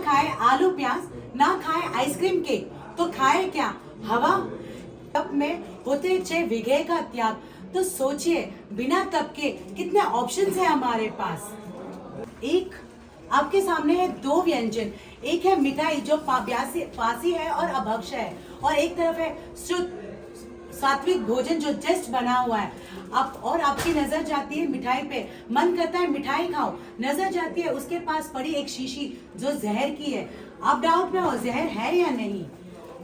खाए आलू प्याज, ना खाए आइसक्रीम केक, तो खाए क्या हवा। तप में होते 6 विघे का त्याग, तो सोचिए बिना तप के कितने ऑप्शंस है हमारे पास। एक आपके सामने है 2 व्यंजन, एक है मिठाई जो पासी है और अभक्ष है, और एक तरफ है शुद्ध सात्विक भोजन जो जस्ट बना हुआ है। आप और आपकी नजर जाती है मिठाई पे, मन करता है मिठाई खाओ, नजर जाती है उसके पास पड़ी एक शीशी जो जहर की है। आप डाउट में हो जहर है या नहीं,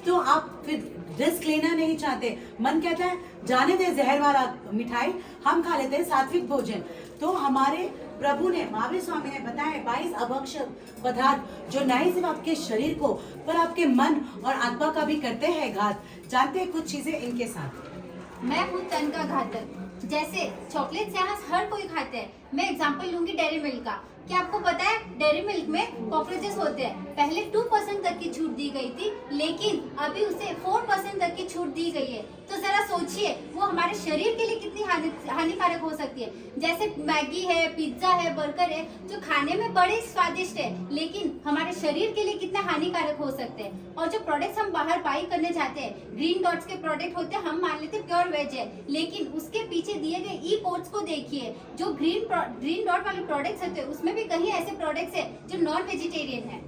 तो आप फिर रिस्क लेना नहीं चाहते, मन कहता है जाने दे जहर वाला मिठाई, हम खा लेते हैं सात्विक भोजन। तो हमारे प्रभु ने, महावीर स्वामी ने बताया 22 अभक्ष पदार्थ जो नहीं सिर्फ आपके शरीर को पर आपके मन और आत्मा का भी करते हैं घात। जानते हैं कुछ चीजें इनके साथ। मैं हूँ तन का घातक। जैसे चॉकलेट सैंडविच हर कोई खाते हैं। मैं एग्जांपल लूंगी डेयरी मिल्क का। क्या आपको पता है डेयरी मिल्क में कॉकरोचेस होते हैं। पहले 2% तक की छूट दी गई थी, लेकिन अभी उसे 4% तक की छूट दी गई है। तो जरा सोचिए वो हमारे शरीर के लिए कितनी हानिकारक हो सकती है। जैसे मैगी है, पिज्जा है, बर्गर है, जो खाने में बड़े स्वादिष्ट है, लेकिन हमारे शरीर के लिए कितने हानिकारक हो सकते हैं। और जो प्रोडक्ट्स हम बाहर बाई करने जाते हैं, ग्रीन डॉट्स के प्रोडक्ट होते हैं, हम मान लेते हैं प्योर वेज है, लेकिन उसके पीछे दिए गए ई कोड्स को देखिए। जो ग्रीन डॉट वाले प्रोडक्ट्स होते हैं उसमें भी कहीं ऐसे प्रोडक्ट्स है जो नॉन वेजिटेरियन है।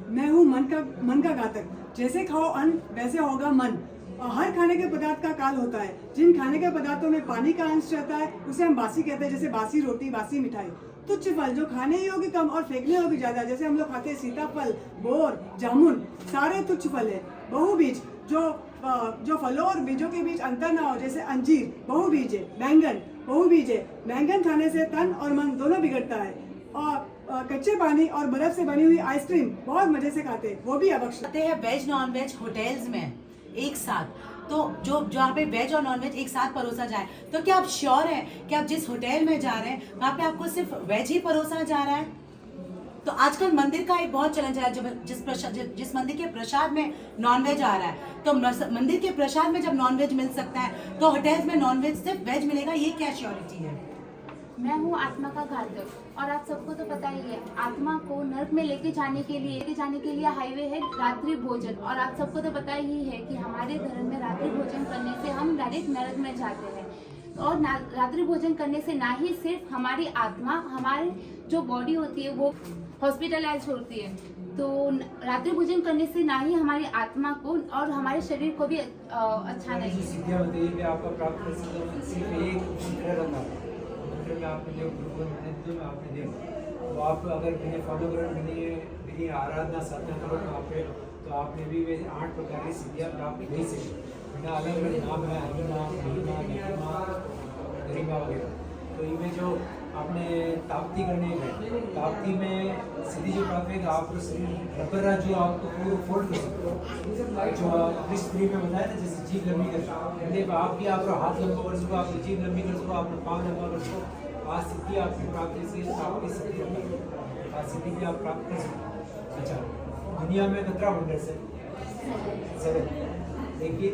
मैं हूँ मन का घातक। जैसे खाओ अन्न वैसे होगा मन। और हर खाने के पदार्थ का काल होता है। जिन खाने के पदार्थों में पानी का अंश रहता है उसे हम बासी कहते हैं, जैसे बासी रोटी, बासी मिठाई। तुच्छ फल जो खाने योग्य कम और फेंकने योग्य ज्यादा, जैसे हम लोग खाते हैं सीताफल, बोर, जामुन, सारे तुच्छ फल है। बहुबीज जो फलों और बीजों के बीच अंतर ना हो, जैसे अंजीर बहुबीज है, बैंगन बहुबीज है। बैंगन खाने से तन और मन दोनों बिगड़ता है। और कच्चे पानी और बर्फ से बनी हुई आइसक्रीम बहुत मजे से खाते हैं, वो भी अभक्ष हैं। वेज नॉन वेज होटल्स में एक साथ, तो जो जहाँ पे वेज और नॉन वेज एक साथ परोसा जाए, तो क्या आप श्योर हैं कि आप जिस होटल में जा रहे हैं वहाँ पे आपको सिर्फ वेज ही परोसा जा रहा है। तो आजकल मंदिर का एक बहुत चलन चला है, जिस मंदिर के प्रसाद में नॉनवेज आ रहा है, तो मंदिर के प्रसाद में जब नॉनवेज मिल सकता है तो होटल्स में नॉनवेज सिर्फ वेज मिलेगा, ये क्या श्योरिटी है। मैं हूँ आत्मा का घातक। और आप सबको तो पता ही है, आत्मा को नर्क में लेके जाने के लिए हाईवे है रात्रि भोजन। और आप सबको तो पता ही है कि हमारे धर्म में रात्रि भोजन करने से हम डायरेक्ट नरक में जाते हैं। और रात्रि भोजन करने से ना ही सिर्फ हमारी आत्मा, हमारी जो बॉडी होती है वो हॉस्पिटलाइज होती है, तो रात्रि भोजन करने से ना ही हमारी आत्मा को और हमारे शरीर को भी अच्छा नहीं है। आपका प्राप्त सिर्फ एक मंत्र में आपने जो में आपने देखा, तो आप अगर मैंने फॉलो करो, मेरी आराधना साधना करो तो आपने भी वे 8 प्रकार की सिद्धियाँ प्राप्त नहीं से बिना अलग अलग नाम है, हरिनाम, महिमा, गरिमा वगैरह। तो इनमें जो आपने ताप्ती करने में, ताप्ती में सिद्धि जो प्राप्त है, आपको शरीर रबरा जो आपको पूरा फोल्ड कर सकते हो, जो स्त्री में बताया ना, जैसे जीभ लंबी कर, आप भी आप हाथ लंबा कर सको, आप जीभ लंबी कर सको, आप पाँव लंबा कर सको। आज सिद्धि आपकी प्राप्ति से आपकी सिद्धि, आज सिद्धि भी आप प्राप्त कर सको। अच्छा, दुनिया में कितना वंडर्स है? 7, लेकिन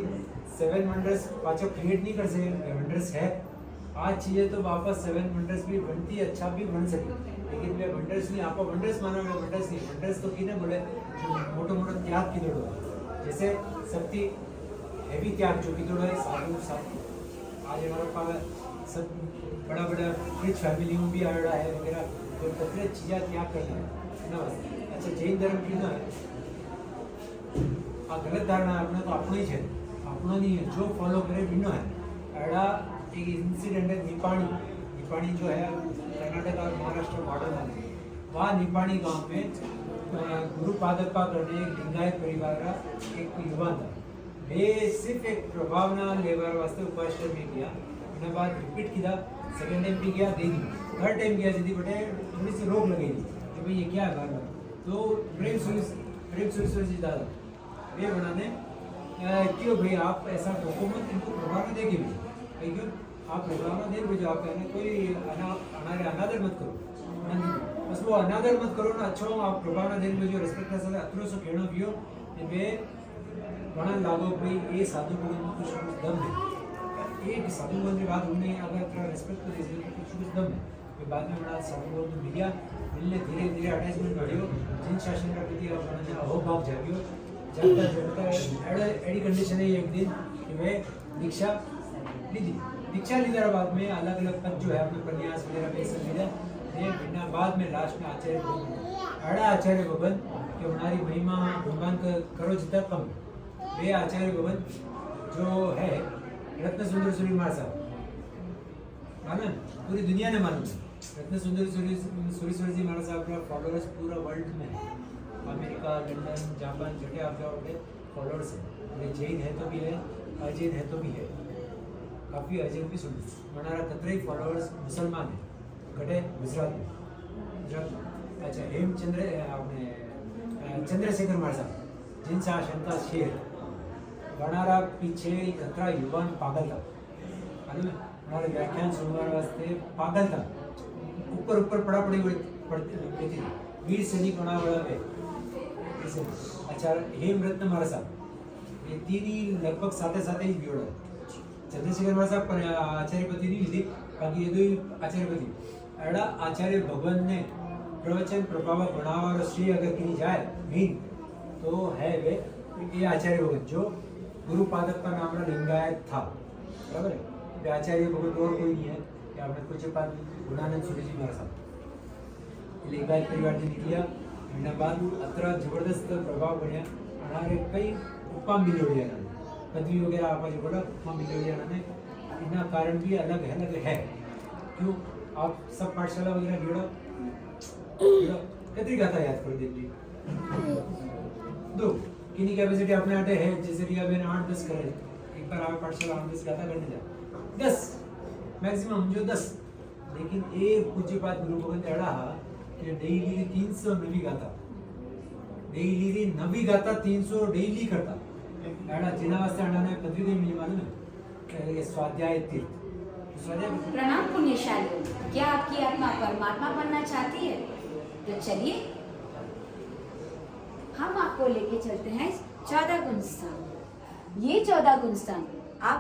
7 वंडर्स पाँचों क्रिएट नहीं कर सके, वंडर्स है। आज चीज़ें तो वापस 7 वंडर्स भी बनती है, अच्छा भी बन सके, लेकिन मैं वंडर्स नहीं, आप वंडर्स मानो, मैं वंडर्स नहीं। वंडर्स तो किने बोले जो मोटो त्याग की दौड़ है, जैसे शक्ति हैवी त्याग जो की दौड़ है, साधु आज हमारे पास सब बड़ा रिच फैमिली में भी आड़ा है वगैरह, तो कतरे चीज़ें त्याग करना है ना। अच्छा, जैन धर्म की ना आ गलत धारणा अपना तो अपना ही है, अपना नहीं है, जो फॉलो करे बिनो है। एड़ा एक इंसिडेंट है निपाणी जो है कर्नाटक और महाराष्ट्र बॉर्डर में, वहाँ निपाणी गांव में गुरु पादप्पा करने एक लिंगायत परिवार का एक युवा था। वे सिर्फ एक प्रभावना लेबर वास्ते उपाश्रम में किया, उन्हें बाद रिपीट किया, सेकेंड टाइम भी गया, दे दी, थर्ड टाइम गया, दीदी बटे थोड़ी सी रोक लगी थी कि भाई ये क्या है बार, तो प्रेम सुरेश जी दादा वे बनाने क्यों भाई आप ऐसा रोको मत, इनको प्रभावना देगी भी क्यों आप प्रभावना दे भेजो, आप कहने कोई अनादर मत करो, बस वो अनादर मत करो ना। अच्छो आप प्रभावना दे भेजो, रेस्पेक्ट कर सकते अतरो सो कहना पियो वे घना लागो भाई ये साधु को कुछ दम है, एक साधु की बात होने अगर रेस्पेक्ट कर कुछ दम है, फिर बाद में बड़ा सब लोग मिलिया मिलने धीरे धीरे अटैचमेंट बढ़ियो जिन शासन का प्रति अपना अहोभाव जागियो जब एडी कंडीशन है एक दिन कि वे दीक्षा लीधर बाद में अलग अलग पद जो है अपने प्रन्यास वगैरह बेसन लीधा ये बिना बाद में लास्ट में आचार्य भवन कि हमारी महिमा गुणगान करो जितना कम वे आचार्य भवन जो है रत्न सुंदर सूरी मार साहब मालूम पूरी दुनिया ने मालूम रत्न सुंदर सूरी जी मार साहब का फॉलोअर्स पूरा वर्ल्ड में है अमेरिका लंदन जापान जगह आप जाओगे फॉलोअर्स है ये जैन है तो भी है अजैन है तो भी है काफ़ी अजैन भी सुन मनारा कतरे फॉलोअर्स मुसलमान है घटे गुजरात में गुजरात अच्छा हेमचंद्र आपने चंद्रशेखर मार साहब जिन शासन का शेर बनारा पीछे खतरा युवान पागल था मालूम है हमारे व्याख्यान सुनने वास्ते पागल था ऊपर ऊपर पड़ा पड़ी पड़ती थी वीर सैनिक बना बड़ा पे अच्छा हेमरत्न मारा साहब ये तीन ही लगभग साथे साथे ही जोड़ा चंद्रशेखर मारा साहब आचार्यपति नहीं लीधी बाकी ये दो ही आचार्यपति एड़ा आचार्य भगवान ने प्रवचन प्रभाव बनावा और श्री अगर की जाए मीन तो है वे ये आचार्य भगत जो गुरु पादक का नाम लिंगायत था बराबर है आचार्य भगत और कोई नहीं है कि आपने कुछ पाद गुणानंद सूर्य जी मारा साहब लिंगायत परिवार से निकलिया એના બાદ અત્ર જબરદસ્ત પ્રભાવ બન્યા અને કઈ ઉપમા મિલોડિયા પદવી વગેરે આપવા જો બड़ा ઉપમા મિલોડિયા ને એના કારણ भी अलग है क्यों आप सब पाठशाला वगैरह जोड़ो कितनी गाथा याद कर दीजिए दो कितनी कैपेसिटी अपने आटे है जैसे रिया बेन 8-10 करे एक बार आप पाठशाला 8-10 गाथा करने जा 10 मैक्सिमम जो 10 लेकिन एक पूज्य बात गुरु गोविंद एड़ा कि डेली 300 नवी गाता डेली नवी गाता 300 डेली करता एड़ा जिना वास्ते आना ने पदवी दे मिली मालूम है ये स्वाध्याय तीर्थ प्रणाम पुण्यशाली, क्या आपकी आत्मा परमात्मा बनना चाहती है? तो चलिए हम आपको लेके चलते हैं 14 गुण स्थान। ये 14 गुण स्थान आप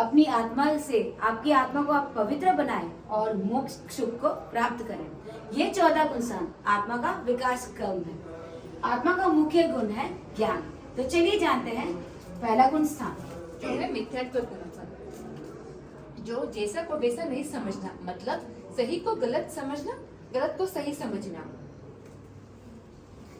अपनी आत्मा से आपकी आत्मा को आप पवित्र बनाएं और मोक्ष सुख को प्राप्त करें। ये 14 गुण स्थान आत्मा का विकास क्रम है। आत्मा का मुख्य गुण है ज्ञान। तो चलिए जानते हैं पहला गुण स्थान जो है मिथ्यात्व गुण, जो जैसा को वैसा नहीं समझना, मतलब सही को गलत समझना, गलत को सही समझना।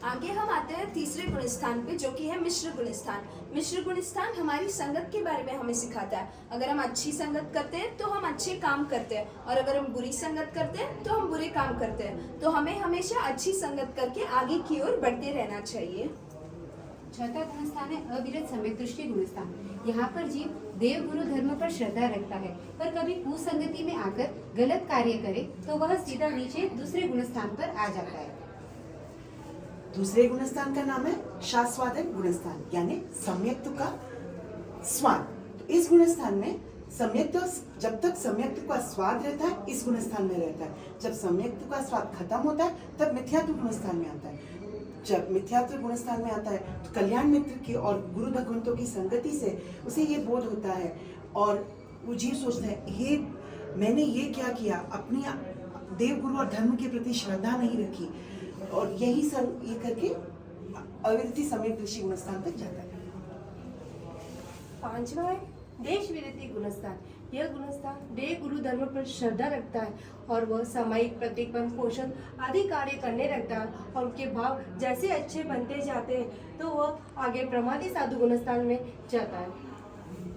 आगे हम आते हैं तीसरे गुण स्थान पे, जो कि है मिश्र गुण स्थान। मिश्र गुण स्थान हमारी संगत के बारे में हमें सिखाता है। अगर हम अच्छी संगत करते हैं तो हम अच्छे काम करते हैं, और अगर हम बुरी संगत करते हैं तो हम बुरे काम करते हैं। तो हमें हमेशा अच्छी संगत करके आगे की ओर बढ़ते रहना चाहिए। चौथा गुण स्थान है अविरत सम्यक दृष्टि गुण स्थान। यहाँ पर जीव देव गुरु धर्म पर श्रद्धा रखता है, पर कभी कुसंगति में आकर गलत कार्य करे तो वह सीधा नीचे दूसरे गुण स्थान पर आ जाता है। दूसरे गुण स्थान का नाम है शास्वादन गुण स्थान, यानी सम्यक्त्व का स्वाद। तो इस गुण स्थान में सम्यक्त्व, जब तक सम्यक्त्व का स्वाद रहता है इस गुण स्थान में रहता है। जब सम्यक्त्व का स्वाद खत्म होता है तब मिथ्यात्व गुण स्थान में आता है। जब मिथ्यात्व गुण स्थान में आता है तो कल्याण मित्र की और गुरु भगवंतों की संगति से उसे ये बोध होता है, और वो जीव सोचता है हे मैंने ये क्या किया, अपनी देव गुरु और धर्म के प्रति श्रद्धा नहीं रखी, और यही सब ये करके अविरति सम्यक दृष्टि गुण स्थान तक जाता है। पांचवा है देश विरति गुणस्थान। यह गुणस्थान देव गुरु धर्म पर श्रद्धा रखता है और वह सामायिक प्रतिपन्न पोषण आदि कार्य करने लगता है, और उनके भाव जैसे अच्छे बनते जाते हैं तो वह आगे प्रमादी साधु गुणस्थान में जाता है।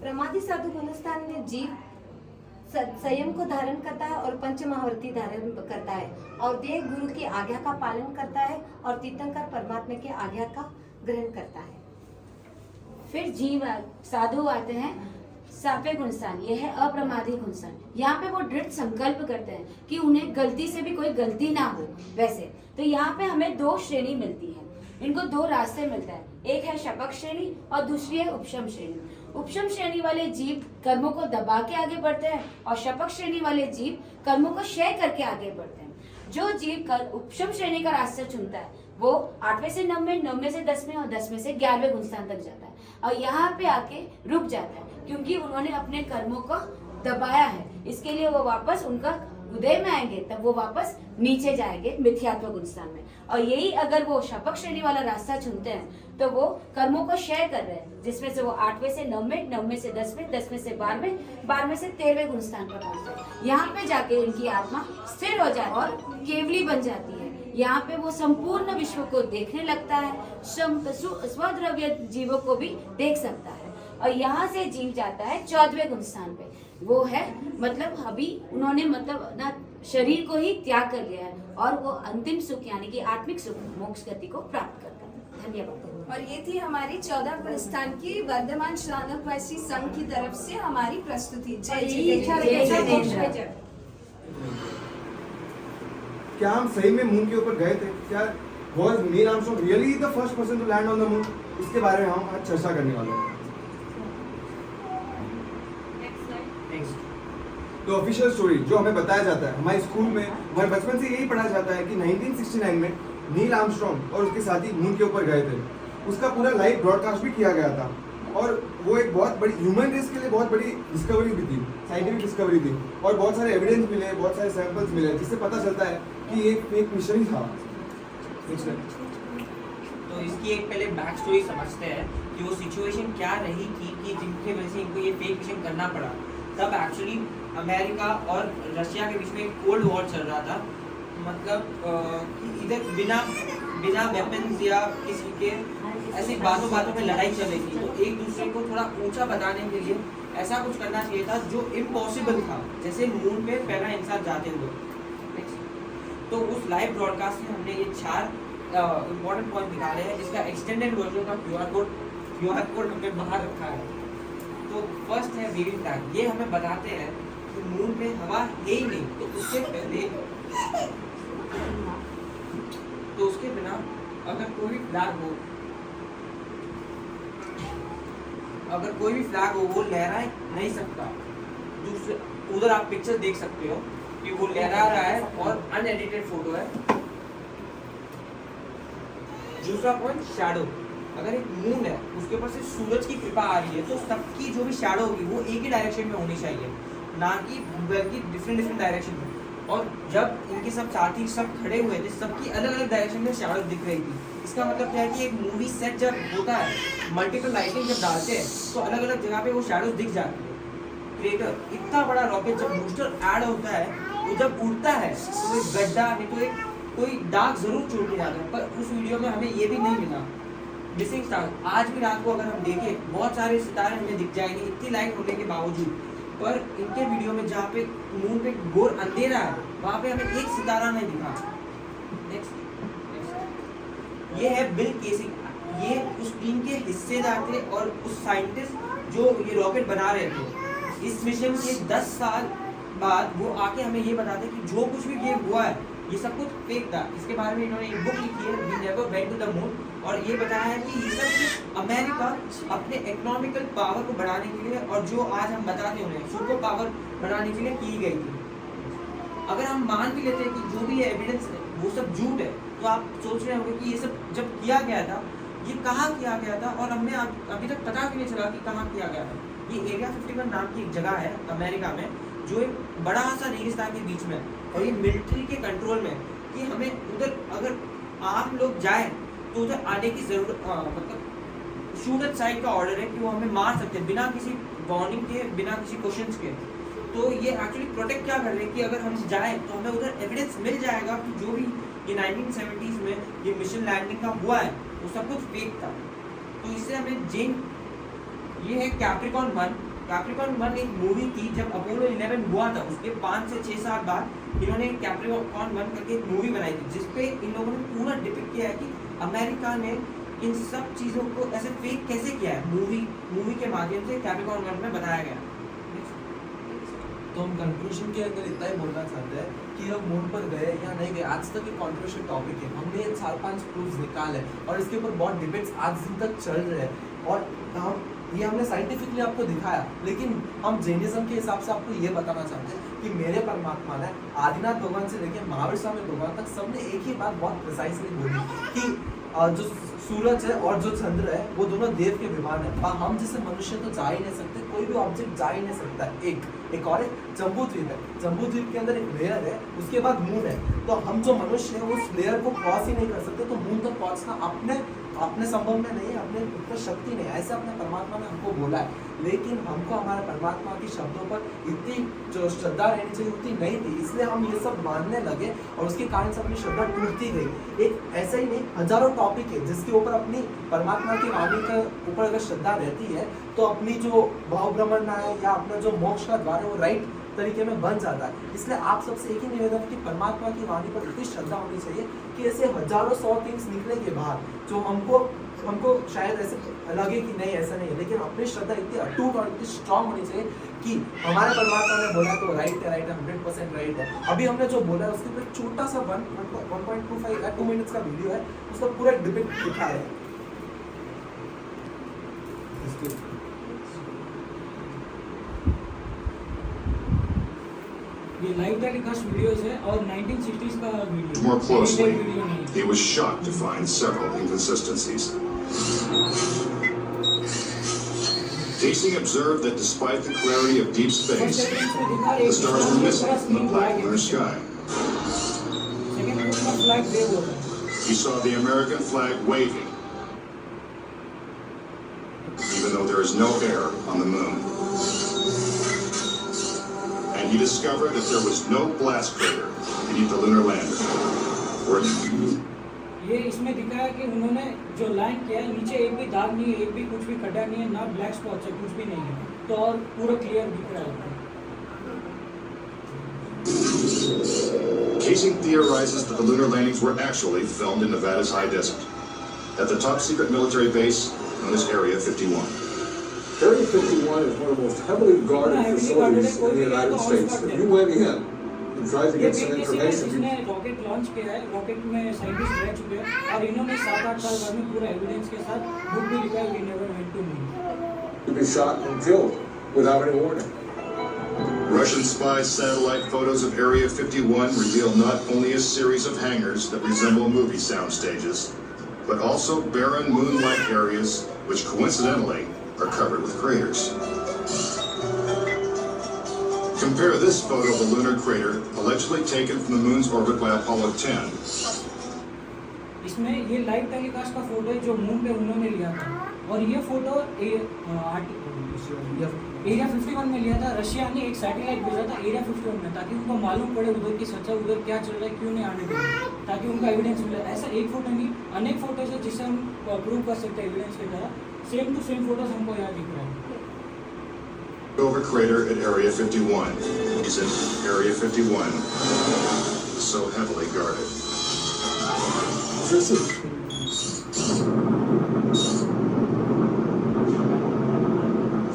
प्रमादी साधु गुणस्थान में जीव संयम को धारण करता है और पंचमहावर्ती धारण करता है, और देव गुरु की आज्ञा का पालन करता है, और तीर्थंकर परमात्मा की आज्ञा का ग्रहण करता है। फिर जीव साधु आते हैं साफे गुण स्थान। यह है अप्रमादी गुण स्थान। यहाँ पे वो दृढ़ संकल्प करते हैं कि उन्हें गलती से भी कोई गलती ना हो। वैसे तो यहाँ पे हमें दो श्रेणी मिलती है, इनको दो रास्ते मिलते हैं, एक है शपक श्रेणी और दूसरी है उपशम श्रेणी। उपशम श्रेणी वाले जीव कर्मों को दबा के आगे बढ़ते हैं, और शपक श्रेणी वाले जीव कर्मों को क्षय करके आगे बढ़ते हैं। जो जीव उपशम श्रेणी का रास्ता चुनता है वो 8वें से 9वें, 9वें से 10वें और 10वें से 11वें गुण स्थान तक जाता है, और यहाँ पे आके रुक जाता है क्योंकि उन्होंने अपने कर्मों को दबाया है। इसके लिए वो वापस उनका उदय में आएंगे तब वो वापस नीचे जाएंगे मिथ्यात्व गुणस्थान में। और यही अगर वो शपक श्रेणी वाला रास्ता चुनते हैं तो वो कर्मों को क्षय कर रहे हैं, जिसमें से वो 8वें से 9वें, 9वें से 10वें, 10वें से 12वें, 12वें से 13वें गुणस्थान पर पहुंचते हैं। यहाँ पे जाके इनकी आत्मा स्थिर हो जाती है और केवली बन जाती है। यहाँ पे वो संपूर्ण विश्व को देखने लगता है, स्वद्रव्य जीवों को भी देख सकता है। और यहाँ से जीव जाता है 14वें गुणस्थान पे, वो है मतलब अभी उन्होंने मतलब ना शरीर को ही त्याग कर लिया है और वो अंतिम सुख यानी कि आत्मिक सुख मोक्ष गति को प्राप्त करता है। धन्यवाद। और ये थी हमारी 14 गुणस्थान की वर्धमान श्रावणवासी संघ की तरफ से हमारी प्रस्तुति। जय जय। क्या हम सही में मून के ऊपर गए थे? क्या was Neil Armstrong really the first person to land on the moon? इसके बारे में हम आज चर्चा करने वाले हैं। तो ऑफिशियल स्टोरी जो हमें बताया जाता है हमारे स्कूल में, हमारे बचपन से यही पढ़ा जाता है कि 1969 में नील आर्मस्ट्रॉन्ग और उसके साथी मून के ऊपर गए थे। उसका पूरा लाइव ब्रॉडकास्ट भी किया गया था और वो एक बहुत बड़ी ह्यूमन रेस के लिए बहुत बड़ी डिस्कवरी भी थी, साइंटिफिक डिस्कवरी थी और बहुत सारे एविडेंस मिले, बहुत सारे सैंपल्स मिले जिससे पता चलता है कि ये फेक मिशन ही था। तो इसकी एक पहले बैक स्टोरी समझते हैं कि वो सिचुएशन क्या रही थी कि जिनके वजह से इनको ये फेक मिशन करना पड़ा। तब एक्चुअली अमेरिका और रशिया के बीच में एक कोल्ड वॉर चल रहा था, मतलब कि इधर बिना वेपन्स या किसी के ऐसी बातों में लड़ाई चल रही थी। तो एक दूसरे को थोड़ा ऊंचा बताने के लिए ऐसा कुछ करना चाहिए था जो इम्पॉसिबल था, जैसे मून पे पहला इंसान जाते हुए। तो उस लाइव ब्रॉडकास्ट में हमने ये 4 इम्पोर्टेंट पॉइंट निकाले हैं, जिसका एक्सटेंडेड वर्जन का क्यूआर कोड हमने बाहर रखा है। तो फर्स्ट है व्हीलिंग टैग। ये हमें बताते हैं कि मून पे हवा है ही नहीं, तो उसके बिना अगर कोई भी फ्लैग हो वो लहरा नहीं सकता। दूसरे उधर आप पिक्चर देख सकते हो कि वो लहरा रहा है और अनएडिटेड फोटो है। दूसरा पॉइंट शैडो। अगर एक मून है उसके ऊपर से सूरज की कृपा आ रही है तो सबकी जो भी शैडो होगी वो एक ही डायरेक्शन में होनी चाहिए, ना कि बल्कि डिफरेंट डायरेक्शन में। और जब इनके सब साथी सब खड़े हुए थे सबकी अलग अलग डायरेक्शन में शैडो दिख रही थी। इसका मतलब क्या है कि एक मूवी सेट जब होता है, मल्टीपल लाइटिंग जब डालते हैं तो अलग अलग जगह पे वो शैडोज दिख जाती है। क्रेटर इतना बड़ा रॉकेट जब बूस्टर ऐड होता है वो जब उड़ता है तो एक गड्ढा नहीं तो एक कोई दाग जरूर छोड़ के जाता है, पर उस वीडियो में हमें ये भी नहीं मिला। Missing star. आज भी रात को अगर हम देखें बहुत सारे सितारे हमें दिख जाएंगे इतनी लाइट होने के बावजूद, पर इनके वीडियो में जहाँ पे मून पे घोर अंधेरा है वहाँ पे हमें एक सितारा नहीं दिखा। नेक्स्ट ये है बिल केसिंग। ये उस टीम के हिस्सेदार थे और उस साइंटिस्ट जो ये रॉकेट बना रहे थे। इस मिशन के 10 साल बाद वो आके हमें ये बताते कि जो कुछ भी ये हुआ है ये सब कुछ फेक था। इसके बारे में इन्होंने एक बुक लिखी है, we never went to the moon, और ये बताया है कि ये सब अमेरिका अपने इकोनॉमिकल पावर को बढ़ाने के लिए और जो आज हम बताते उन्हें सुपर पावर बढ़ाने के लिए की गई थी। अगर हम मान भी लेते हैं कि जो भी एविडेंस है वो सब झूठ है, तो आप सोच रहे होंगे कि ये सब जब किया गया था ये कहाँ किया गया था और हमें अभी तक पता भी नहीं चला कि कहाँ किया गया था। ये एरिया 51 नाम की एक जगह है अमेरिका में जो एक बड़ा सा रेगिस्तान के बीच में है और ये मिलिट्री के कंट्रोल में कि हमें उधर अगर आम लोग जाए तो उधर आने की जरूरत मतलब शूट एट साइड का ऑर्डर है कि वो हमें मार सकते हैं बिना किसी वार्निंग के, बिना किसी क्वेश्चंस के। तो ये एक्चुअली प्रोटेक्ट क्या कर रहे हैं कि अगर हम जाए तो हमें उधर एविडेंस मिल जाएगा कि जो भी ये 1970s में ये मिशन लैंडिंग का हुआ है वो सब कुछ फेक था। तो इससे हमें ये है कैप्रिकॉर्न 1। कैप्रिकॉर्न 1 एक मूवी थी जब अपोलो 11 हुआ था उसके 5 से 6 साल बाद इन्होंने कैप्रिकॉर्न 1 करके एक मूवी बनाई थी जिसपे इन लोगों ने पूरा डिपिक्ट किया है कि अमेरिका ने इन सब चीज़ों को ऐसे फेक कैसे किया है। मूवी के माध्यम से कैप्रिकॉर्न 1 में बताया गया। तो हम कंक्लूजन के अंदर इतना ही बोलना चाहते हैं कि हम मून पर गए या नहीं गए आज तक एक कॉन्ट्रोवर्शियल टॉपिक है। हमने 4-5 प्रूफ्स निकाले और इसके ऊपर बहुत डिबेट्स आज दिन तक चल रहे हैं और ये हमने साइंटिफिकली आपको दिखाया, लेकिन हम जैनिज्म के हिसाब से आपको ये बताना चाहते हैं कि मेरे परमात्मा ने आदिनाथ भगवान से लेकर महावीर स्वामी भगवान तक सबने एक ही बात बहुत प्रिसाइसली बोली कि जो सूरज है और जो चंद्र है वो दोनों देव के विमान है, पर हम जैसे मनुष्य तो जा ही नहीं सकते, कोई भी ऑब्जेक्ट जा ही नहीं सकता। एक और एक जम्बूद्वीप है, जम्बूद्वीप के अंदर एक लेयर है, उसके बाद मून है, तो हम जो मनुष्य है उस लेयर को क्रॉस ही नहीं कर सकते, तो मून तक पहुंचना अपने संभव में नहीं है, अपने ऊपर शक्ति नहीं है, ऐसे अपने परमात्मा ने हमको बोला है। लेकिन हमको हमारे परमात्मा के शब्दों पर इतनी जो श्रद्धा रहनी चाहिए उतनी नहीं थी, इसलिए हम ये सब मानने लगे और उसके कारण से अपनी श्रद्धा टूटती गई। एक ऐसा ही नहीं, हजारों टॉपिक है जिसके ऊपर अपनी परमात्मा की वाणी के ऊपर अगर श्रद्धा रहती है तो अपनी जो भाव भ्रमण है या अपना जो मोक्ष का द्वार है वो राइट तरीके में बन जाता है। इसलिए आप सबसे एक ही निवेदन है कि परमात्मा की वाणी पर इतनी श्रद्धा होनी चाहिए कि ऐसे हजारों 100 थिंग्स निकले के बाद जो हमको शायद ऐसे लगे कि नहीं ऐसा नहीं है, लेकिन अपनी श्रद्धा इतनी अटूट और इतनी स्ट्रांग होनी चाहिए कि हमारे परमात्मा ने बोला तो राइट है 100% राइट है। अभी हमने जो बोला है उसके ऊपर छोटा सा 1.25 या 2 मिनट्स का वीडियो है, उसका पूरा डिपिक्ट दिखा है। ये लाइव टेलीकास्ट वीडियोस है और 1960s का video. More closely, he was shocked to find several inconsistencies. Deasing observed that despite the clarity of deep space, the stars were missing from the black lunar sky. He saw the American flag waving, even though there is no air on the moon. And he discovered that there was no blast crater beneath the lunar lander. ये इसमें दिखाया कि उन्होंने जो land किया है नीचे एक भी दाग नहीं है, एक भी कुछ भी खड्डा नहीं है, ना ब्लैक स्पॉट्स है, कुछ भी नहीं है, तो और पूरा क्लियर दिख रहा है। Deasing theorizes that the lunar landings were actually filmed in Nevada's high desert, at the top secret military base known as Area 51. Area 51 is one of the most heavily guarded facilities in the United States. If you went in and tried to get some information, जिसने rocket launch किया है, rocket में scientist रह चुके हैं और इन्होंने 7-8 साल बाद में पूरा एविडेंस के साथ बुक भी लिखा है, we never went to moon. you'd be shot and killed without any warning. Russian spy satellite photos of Area 51 reveal not only a series of hangars that resemble movie sound stages, but also barren moon-like areas which coincidentally are covered with craters. Compare this photo of a lunar crater allegedly taken from the moon's orbit by Apollo 10. इसमें ये live telecast का photo है जो moon पे उन्होंने लिया था, और ये फोटो एरिया 51 में लिया था। रशिया ने एक सैटेलाइट भेजा था एरिया 51 में ताकि उनको मालूम पड़े उधर की सच्चा उधर क्या चल रहा है, क्यों नहीं आने दे रहे, ताकि उनका एविडेंस मिले। ऐसा एक फोटो नहीं, अनेक फोटोज है जिससे हम प्रूव कर सकते हैं एविडेंस की तरह। सेम टू सेम फोटोज हमको यहाँ दिख रहा है। Over crater at Area 51. Isn't Area 51 so heavily guarded?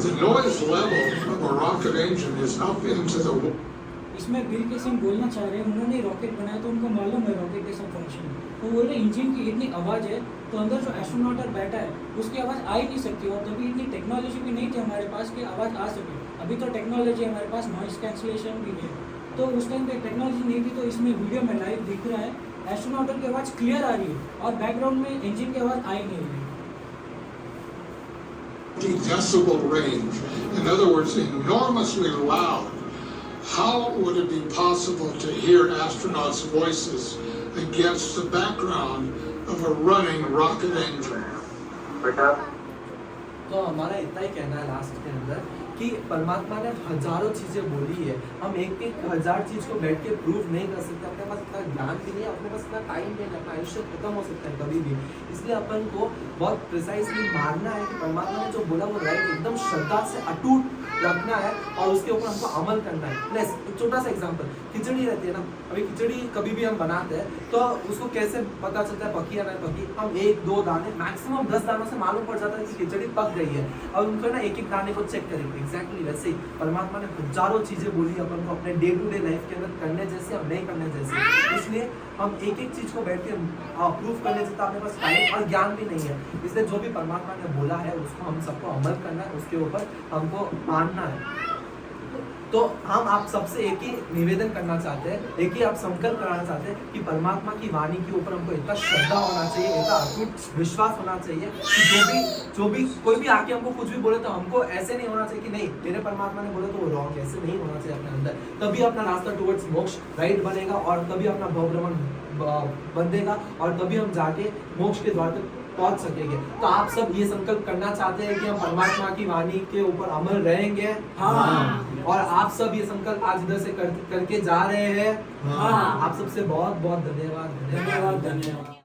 The noise level of a rocket engine is up into the. इसमें बिल के सिंह बोलना चाह रहे हैं, उन्होंने रॉकेट बनाया तो उनको मालूम है रॉकेट कैसा फंक्शन है, तो बोल रहे इंजन की इतनी आवाज़ है तो अंदर जो एस्ट्रोनॉटर बैठा है उसकी आवाज़ आ ही नहीं सकती, और तभी इतनी टेक्नोलॉजी भी नहीं थी हमारे पास कि आवाज़ आ सके। अभी तो टेक्नोलॉजी हमारे पास, नॉइस कैंसलेशन भी है, तो उस टाइम पे टेक्नोलॉजी नहीं थी। तो इसमें वीडियो में लाइव दिख रहा है एस्ट्रोनॉटर की आवाज़ क्लियर आ रही है और बैकग्राउंड में इंजन की आवाज़ आ ही नहीं रही। Decibel range. In other words, enormously loud. How would it be possible to hear astronauts' voices against the background of a running rocket engine? तो हमारा इतना ही कहना है लास्ट के अंदर कि परमात्मा ने हजारों चीजें बोली है, हम एक हजार चीज को बैठ के प्रूव नहीं कर सकते, अपने पास इतना ज्ञान भी नहीं है, अपने पास इतना टाइम नहीं है, अपना आयुष्य खत्म हो सकता है कभी भी। इसलिए अपन को बहुत प्रिसाइसली मानना है कि परमात्मा ने जो बोला वो राइट, एकदम श्रद्धा से अटूट रखना है और उसके ऊपर हमको अमल करना है। प्लस छोटा सा एग्जाम्पल, खिचड़ी रहती है ना, अभी खिचड़ी कभी भी हम बनाते हैं तो उसको कैसे पता चलता है पकी या नहीं पकी, हम 1-2 दाने मैक्सिमम 10 दानों से मालूम पड़ जाता है कि खिचड़ी पक गई है, और उनको ना एक दाने को चेक करेंगे। एग्जैक्टली वैसे ही परमात्मा ने हजारों चीजें बोली अपन को अपने डे टू डे लाइफ के अंदर करने जैसे और नहीं करने जैसे, इसलिए हम एक चीज को बैठ के प्रूव करने से अपने पास टाइम और ज्ञान भी नहीं है। इसलिए जो भी परमात्मा ने बोला है उसको हम सबको अमल करना है, उसके ऊपर हमको मानना है। तो हम आप सबसे एक ही निवेदन करना चाहते हैं, एक ही आप संकल्प कराना चाहते हैं कि परमात्मा की वाणी के ऊपर हमको इतना श्रद्धा होना चाहिए, इतना अटूट विश्वास होना चाहिए कि जो भी कोई भी आके हमको कुछ भी बोले तो हमको ऐसे नहीं होना चाहिए कि नहीं मेरे परमात्मा ने बोले तो वो रॉन्ग है, ऐसे नहीं होना चाहिए अपने अंदर। तभी अपना रास्ता टुवर्ड्स मोक्ष राइट बनेगा और तभी अपना भवभ्रमण बंधेगा और तभी हम जाके मोक्ष के द्वार तक पहुंच सकेंगे। तो आप सब ये संकल्प करना चाहते हैं कि हम परमात्मा की वाणी के ऊपर अमल रहेंगे? हाँ। और आप सब ये संकल्प आज इधर से करके जा रहे हैं? हाँ। आप सबसे बहुत बहुत धन्यवाद।